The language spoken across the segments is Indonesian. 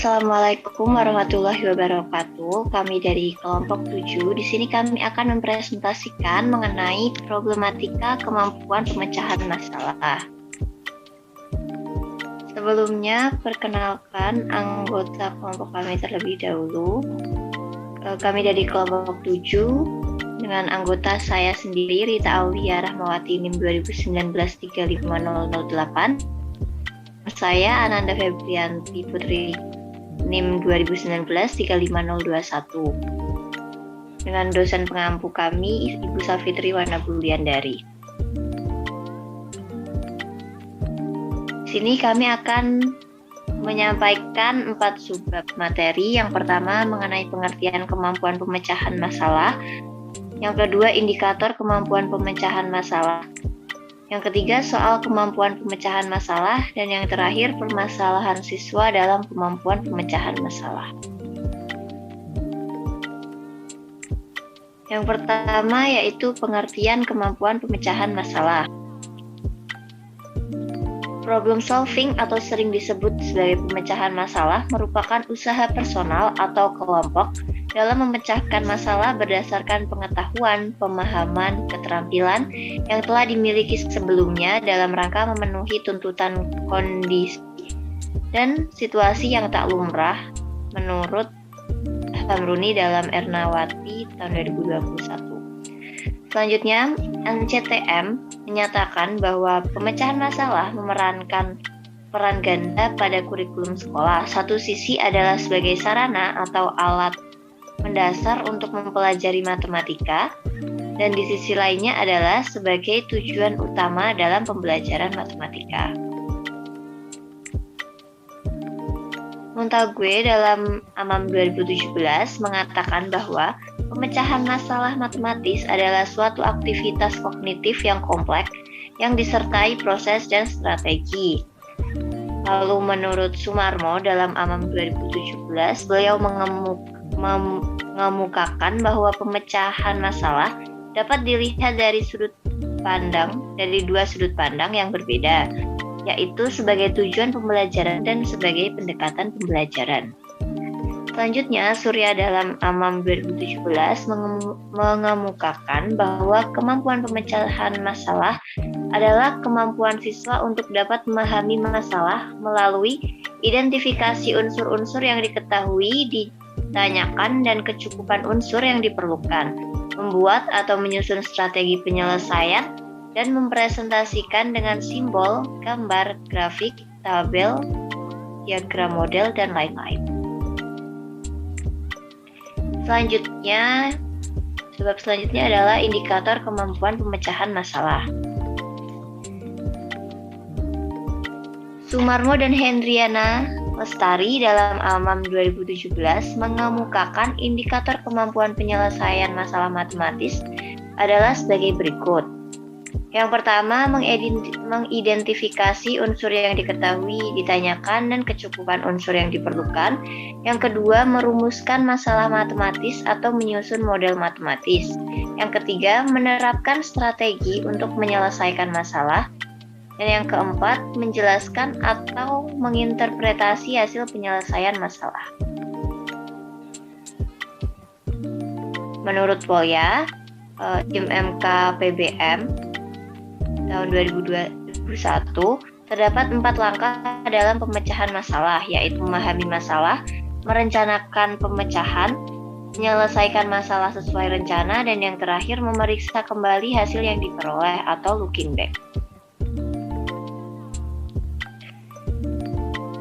Assalamualaikum warahmatullahi wabarakatuh. Kami dari kelompok 7. Di sini kami akan mempresentasikan mengenai problematika kemampuan pemecahan masalah. Sebelumnya, perkenalkan anggota kelompok kami terlebih dahulu. Kami dari kelompok 7 dengan anggota saya sendiri, Rita Aulia Rahmawati NIM 2019-35008. Saya Ananda Febrianti Putri NIM 2019-35021 dengan dosen pengampu kami Ibu Safitri Wana Buliandari. Di sini kami akan menyampaikan 4 subbab materi. Yang pertama mengenai pengertian kemampuan pemecahan masalah. Yang kedua indikator kemampuan pemecahan masalah. Yang ketiga soal kemampuan pemecahan masalah, dan yang terakhir permasalahan siswa dalam kemampuan pemecahan masalah. Yang pertama yaitu pengertian kemampuan pemecahan masalah. Problem solving atau sering disebut sebagai pemecahan masalah merupakan usaha personal atau kelompok dalam memecahkan masalah berdasarkan pengetahuan, pemahaman, keterampilan yang telah dimiliki sebelumnya dalam rangka memenuhi tuntutan kondisi dan situasi yang tak lumrah menurut Hamruni dalam Ernawati tahun 2021. Selanjutnya, NCTM menyatakan bahwa pemecahan masalah memerankan peran ganda pada kurikulum sekolah. Satu sisi adalah sebagai sarana atau alat mendasar untuk mempelajari matematika, dan di sisi lainnya adalah sebagai tujuan utama dalam pembelajaran matematika. Montague dalam Amam 2017 mengatakan bahwa pemecahan masalah matematis adalah suatu aktivitas kognitif yang kompleks yang disertai proses dan strategi. Lalu menurut Sumarmo dalam Amam 2017, beliau mengemukakan bahwa pemecahan masalah dapat dilihat dari dua sudut pandang yang berbeda, yaitu sebagai tujuan pembelajaran dan sebagai pendekatan pembelajaran. Selanjutnya, Surya dalam Amam 2017 mengemukakan bahwa kemampuan pemecahan masalah adalah kemampuan siswa untuk dapat memahami masalah melalui identifikasi unsur-unsur yang diketahui, ditanyakan, dan kecukupan unsur yang diperlukan, membuat atau menyusun strategi penyelesaian, dan mempresentasikan dengan simbol, gambar, grafik, tabel, diagram model, dan lain-lain. Sebab selanjutnya adalah indikator kemampuan pemecahan masalah. Sumarmo dan Hendriana Lestari dalam Amam 2017 mengemukakan indikator kemampuan penyelesaian masalah matematis adalah sebagai berikut. Yang pertama, mengidentifikasi unsur yang diketahui, ditanyakan, dan kecukupan unsur yang diperlukan. Yang kedua, merumuskan masalah matematis atau menyusun model matematis. Yang ketiga, menerapkan strategi untuk menyelesaikan masalah. Dan yang keempat, menjelaskan atau menginterpretasi hasil penyelesaian masalah. Menurut Polya, tim MK PBM tahun 2021, terdapat 4 langkah dalam pemecahan masalah, yaitu memahami masalah, merencanakan pemecahan, menyelesaikan masalah sesuai rencana, dan yang terakhir memeriksa kembali hasil yang diperoleh atau looking back.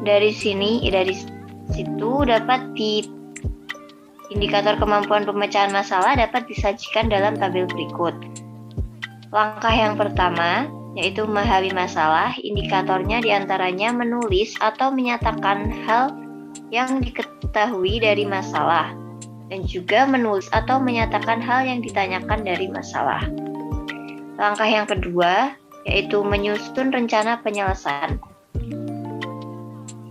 Dari situ dapat indikator kemampuan pemecahan masalah dapat disajikan dalam tabel berikut. Langkah yang pertama yaitu memahami masalah. Indikatornya diantaranya menulis atau menyatakan hal yang diketahui dari masalah, dan juga menulis atau menyatakan hal yang ditanyakan dari masalah. Langkah yang kedua yaitu menyusun rencana penyelesaian.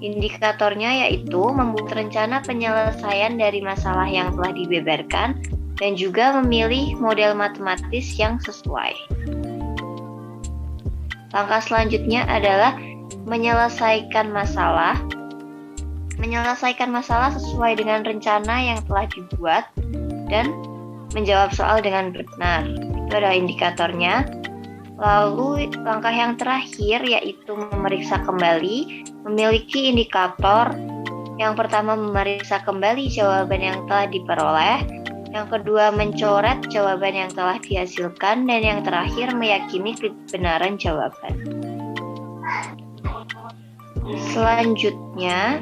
Indikatornya yaitu membuat rencana penyelesaian dari masalah yang telah dibeberkan dan juga memilih model matematis yang sesuai. Langkah selanjutnya adalah menyelesaikan masalah. menyelesaikan masalah sesuai dengan rencana yang telah dibuat, dan menjawab soal dengan benar. Itu adalah indikatornya. Lalu langkah yang terakhir yaitu memeriksa kembali, memiliki indikator. Yang pertama, memeriksa kembali jawaban yang telah diperoleh. Yang kedua, mencoret jawaban yang telah dihasilkan. Dan yang terakhir, meyakini kebenaran jawaban. Selanjutnya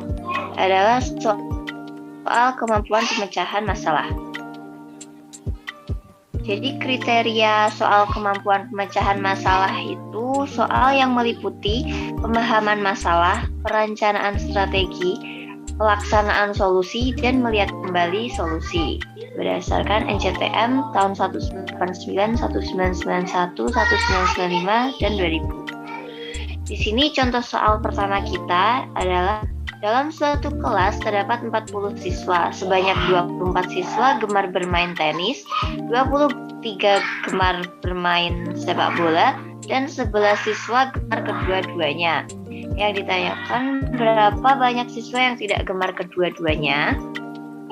adalah soal kemampuan pemecahan masalah. Jadi kriteria soal kemampuan pemecahan masalah itu soal yang meliputi pemahaman masalah, perencanaan strategi, pelaksanaan solusi, dan melihat kembali solusi. Berdasarkan NCTM tahun 1989, 1991, 1995, dan 2000. Di sini contoh soal pertama kita adalah dalam suatu kelas terdapat 40 siswa, sebanyak 24 siswa gemar bermain tenis, 23 gemar bermain sepak bola, dan 11 siswa gemar kedua-duanya. Yang ditanyakan, berapa banyak siswa yang tidak gemar kedua-duanya?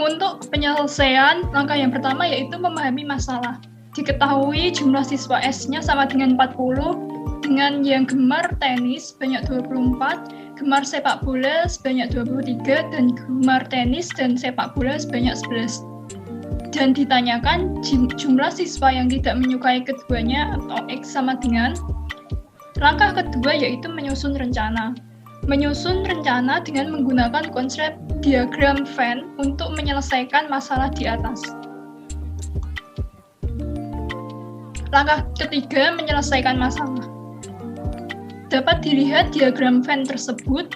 Untuk penyelesaian, langkah yang pertama yaitu memahami masalah. Diketahui jumlah siswa S-nya sama dengan 40, dengan yang gemar tenis sebanyak 24, gemar sepak bola sebanyak 23, dan gemar tenis dan sepak bola sebanyak 11. Dan ditanyakan jumlah siswa yang tidak menyukai keduanya atau X sama dengan. Langkah kedua yaitu menyusun rencana. Menyusun rencana dengan menggunakan konsep diagram Venn untuk menyelesaikan masalah di atas. Langkah ketiga, menyelesaikan masalah. Dapat dilihat diagram Venn tersebut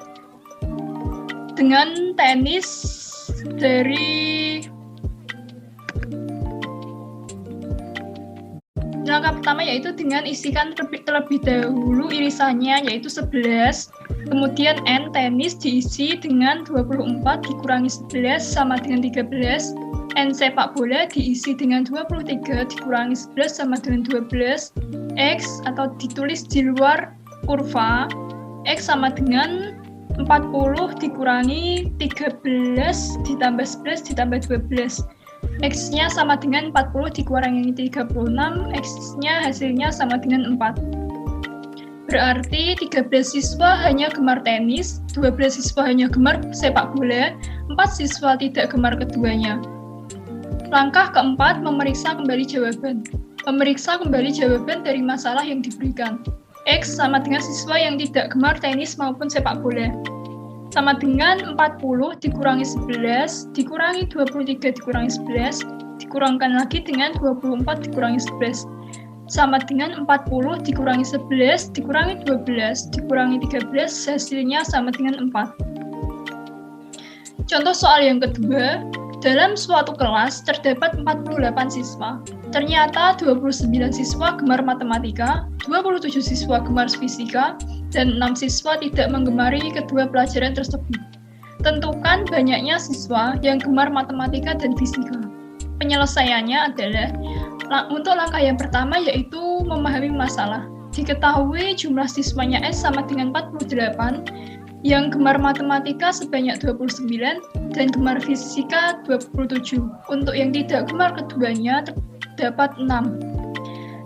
dengan tenis dari langkah pertama yaitu dengan isikan terlebih dahulu irisannya yaitu 11, kemudian N tenis diisi dengan 24 dikurangi 11 sama dengan 13, N sepak bola diisi dengan 23 dikurangi 11 sama dengan 12, X atau ditulis di luar kurva, X sama dengan 40 dikurangi 13 ditambah 11 ditambah 12. X-nya sama dengan 40 dikurangi 36, X-nya hasilnya sama dengan 4. Berarti 13 siswa hanya gemar tenis, 12 siswa hanya gemar sepak bola, 4 siswa tidak gemar keduanya. Langkah keempat, memeriksa kembali jawaban. Memeriksa kembali jawaban dari masalah yang diberikan. X sama dengan siswa yang tidak gemar tenis maupun sepak bola. Sama dengan 40 dikurangi 11, dikurangi 23 dikurangi 11, dikurangkan lagi dengan 24 dikurangi 11. Sama dengan 40 dikurangi 11, dikurangi 12, dikurangi 13, hasilnya sama dengan 4. Contoh soal yang kedua, dalam suatu kelas terdapat 48 siswa. Ternyata 29 siswa gemar matematika, 27 siswa gemar fisika, dan 6 siswa tidak menggemari kedua pelajaran tersebut. Tentukan banyaknya siswa yang gemar matematika dan fisika. Penyelesaiannya adalah untuk langkah yang pertama yaitu memahami masalah. Diketahui jumlah siswanya S sama dengan 48, yang gemar matematika sebanyak 29 dan gemar fisika 27. Untuk yang tidak gemar keduanya terdapat 6.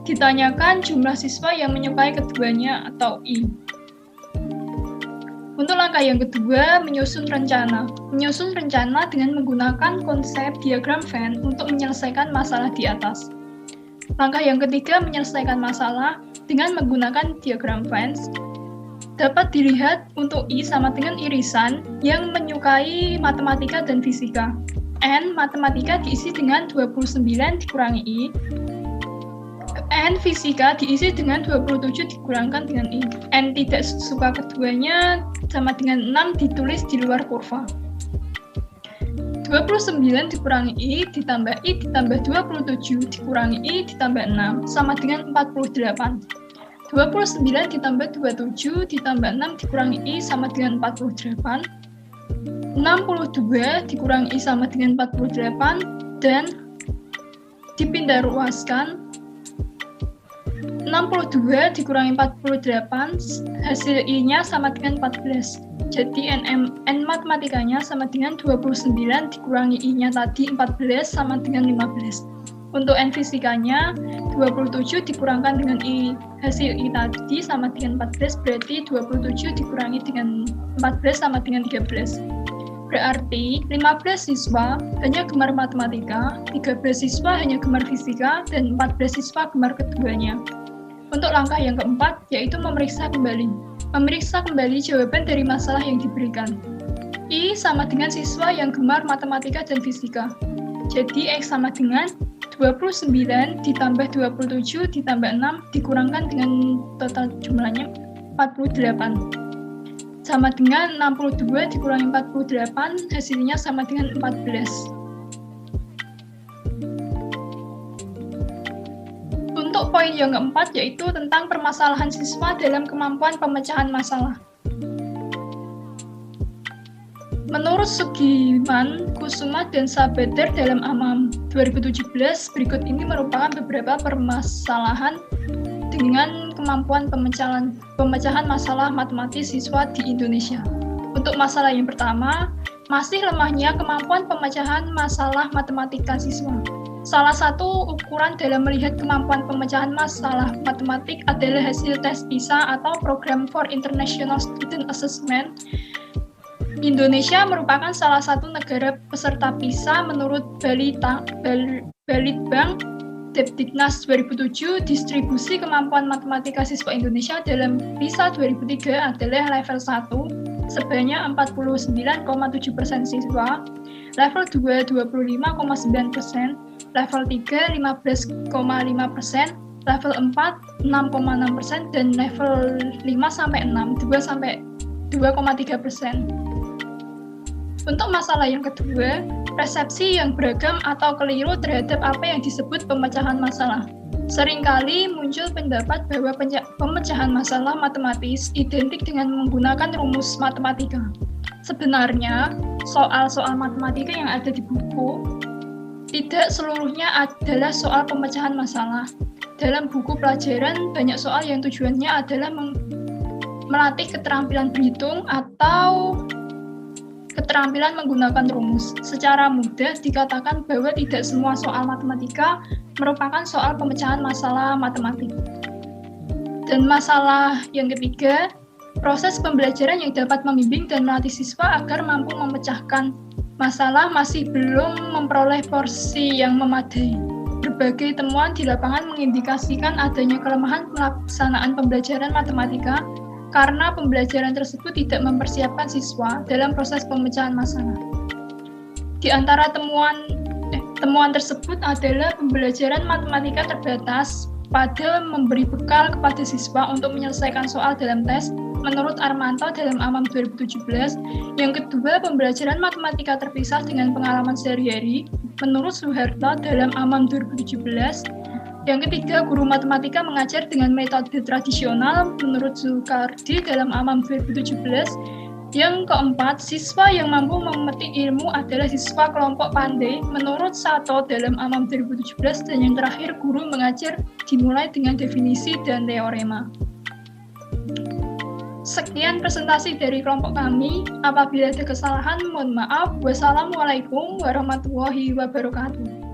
Ditanyakan jumlah siswa yang menyukai keduanya atau I. Untuk langkah yang kedua, menyusun rencana. Menyusun rencana dengan menggunakan konsep diagram Venn untuk menyelesaikan masalah di atas. Langkah yang ketiga, menyelesaikan masalah dengan menggunakan diagram Venn. Dapat dilihat untuk I sama dengan irisan yang menyukai matematika dan fisika. N matematika diisi dengan 29 dikurangi I. N fisika diisi dengan 27 dikurangkan dengan I. N tidak suka keduanya sama dengan 6 ditulis di luar kurva. 29 dikurangi I ditambah I ditambah 27 dikurangi I ditambah 6 sama dengan 48. 29 ditambah 27 ditambah 6 dikurangi I sama dengan 48. 62 dikurangi I sama dengan 48 dan dipindah ruaskan 62 dikurangi 48, hasil I-nya sama dengan 14. Jadi N matematikanya sama dengan 29 dikurangi I-nya tadi 14 sama dengan 15. Untuk N fisikanya 27 dikurangkan dengan I, hasil I tadi sama dengan 14, berarti 27 dikurangi dengan 14 sama dengan 13. Berarti 15 siswa hanya gemar matematika, 13 siswa hanya gemar fisika, dan 14 siswa gemar keduanya. Untuk langkah yang keempat, yaitu memeriksa kembali. Memeriksa kembali jawaban dari masalah yang diberikan. I sama dengan siswa yang gemar matematika dan fisika. Jadi X sama dengan 29 ditambah 27 ditambah 6 dikurangkan dengan total jumlahnya 48. Sama dengan 62 dikurangi 48, hasilnya sama dengan 14. Untuk poin yang keempat, yaitu tentang permasalahan siswa dalam kemampuan pemecahan masalah. Menurut Sugiman, Kusuma, dan Sabeder dalam AMAM 2017, berikut ini merupakan beberapa permasalahan dengan kemampuan pemecahan masalah matematis siswa di Indonesia. Untuk masalah yang pertama, masih lemahnya kemampuan pemecahan masalah matematika siswa. Salah satu ukuran dalam melihat kemampuan pemecahan masalah matematik adalah hasil tes PISA atau Program for International Student Assessment. Indonesia merupakan salah satu negara peserta PISA menurut Balitbank Depdiknas 2007. Distribusi kemampuan matematika siswa Indonesia dalam PISA 2003 adalah level 1 sebanyak 49,7% siswa, level 2 25,9%, level 3 15,5%, level 4 6,6%, dan level 5 sampai 6 2,3%. Untuk masalah yang kedua, persepsi yang beragam atau keliru terhadap apa yang disebut pemecahan masalah. Seringkali muncul pendapat bahwa pemecahan masalah matematis identik dengan menggunakan rumus matematika. Sebenarnya, soal-soal matematika yang ada di buku tidak seluruhnya adalah soal pemecahan masalah. Dalam buku pelajaran, banyak soal yang tujuannya adalah melatih keterampilan berhitung atau keterampilan menggunakan rumus. Secara mudah dikatakan bahwa tidak semua soal matematika merupakan soal pemecahan masalah matematik. Dan masalah yang ketiga, proses pembelajaran yang dapat membimbing dan melatih siswa agar mampu memecahkan masalah masih belum memperoleh porsi yang memadai. Berbagai temuan di lapangan mengindikasikan adanya kelemahan pelaksanaan pembelajaran matematika karena pembelajaran tersebut tidak mempersiapkan siswa dalam proses pemecahan masalah. Di antara temuan tersebut adalah pembelajaran matematika terbatas pada memberi bekal kepada siswa untuk menyelesaikan soal dalam tes menurut Armanto dalam AMAM 2017. Yang kedua, pembelajaran matematika terpisah dengan pengalaman sehari-hari menurut Soeharto dalam AMAM 2017. Yang ketiga, guru matematika mengajar dengan metode tradisional menurut Zulkardi dalam AMAM 2017. Yang keempat, siswa yang mampu memetik ilmu adalah siswa kelompok pandai menurut Sato dalam AMAM 2017. Dan yang terakhir, guru mengajar dimulai dengan definisi dan teorema. Sekian presentasi dari kelompok kami. Apabila ada kesalahan, mohon maaf. Wassalamualaikum warahmatullahi wabarakatuh.